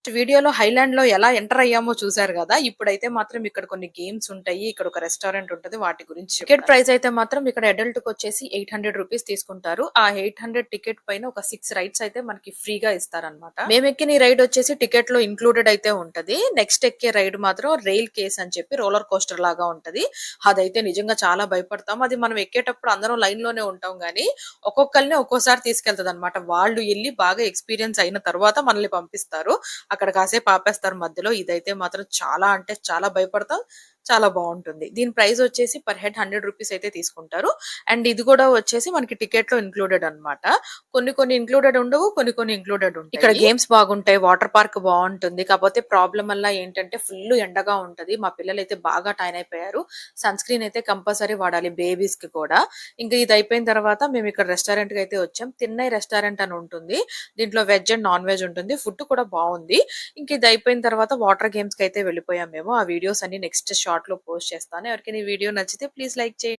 వీడియోలో హైలాండ్‌లో ఎలా ఎంటర్ అయ్యామో చూసారు గదా! ఇప్పుడైతే మాత్రం ఇక్కడ కొన్ని గేమ్స్ ఉంటాయి. ఇక్కడ ఒక రెస్టారెంట్ ఉంటది. వాటి గురించి టికెట్ ప్రైస్ అయితే మాత్రం ఇక్కడ అడల్ట్‌కొచ్చేసి రూ. 800 తీసుకుంటారు. ఆ 800 టికెట్ పైన ఒక 6 రైడ్స్ అయితే మనకి ఫ్రీగా ఇస్తారనమాట. మేమెక్కిన ఈ రైడ్ వచ్చేసి టికెట్‌లో ఇంక్లూడెడ్ అయితే ఉంటది. నెక్స్ట్ ఎక్కే రైడ్ మాత్రం రైల్ కేస్ అని చెప్పి రోలర్ కోస్టర్ లాగా ఉంటది. అదైతే నిజంగా చాలా భయపడతాం. అది మనం ఎక్కేటప్పుడు అందరం లైన్‌లోనే ఉంటాం గానీ, ఒక్కొక్కళ్ళని ఒక్కోసారి తీసుకెళ్తదనమాట. వాళ్ళు ఎళ్లి బాగా ఎక్స్‌పీరియన్స్ అయిన తర్వాత మనల్ని పంపిస్తారు. అక్కడ కాసేపు ఆపేస్తారు మధ్యలో. ఇదైతే మాత్రం చాలా అంటే చాలా భయపడతాం. చాలా బావుంటుంది. దీని ప్రైస్ వచ్చేసి పర్ హెడ్ రూ. 100 అయితే తీసుకుంటారు. అండ్ ఇది కూడా వచ్చేసి మనకి టికెట్‌లో ఇంక్లూడెడ్ అన్నమాట. కొన్ని కొన్ని ఇంక్లూడెడ్ ఉండవు. కొన్ని కొన్ని ఇంక్లూడెడ్ ఉంటాయి. ఇక్కడ గేమ్స్ బాగుంటాయి. వాటర్ పార్క్ బావుంటుంది. కాకపోతే ప్రాబ్లమ్ వల్ల ఏంటంటే ఫుల్లు ఎండగా ఉంటది. మా పిల్లలైతే బాగా టైన్ అయిపోయారు. సన్ స్క్రీన్ అయితే కంపల్సరీ వాడాలి బేబీస్‌కి కూడా. ఇంకా ఇది అయిపోయిన తర్వాత మేము ఇక్కడ రెస్టారెంట్‌కి అయితే వచ్చాం. తిన్నై రెస్టారెంట్ అని ఉంటుంది. దీంట్లో వెజ్ అండ్ నాన్ వెజ్ ఉంటుంది. ఫుడ్ కూడా బావుంది. ఇంక ఇది అయిపోయిన తర్వాత వాటర్ గేమ్స్‌కి అయితే వెళ్ళిపోయాం మేము. ఆ వీడియోస్ అన్ని నెక్స్ట్ షార్ట్‌లో పోస్ట్ చేస్తాను. ఎవరికైనా ఈ వీడియో నచ్చితే ప్లీజ్ లైక్ చేయండి.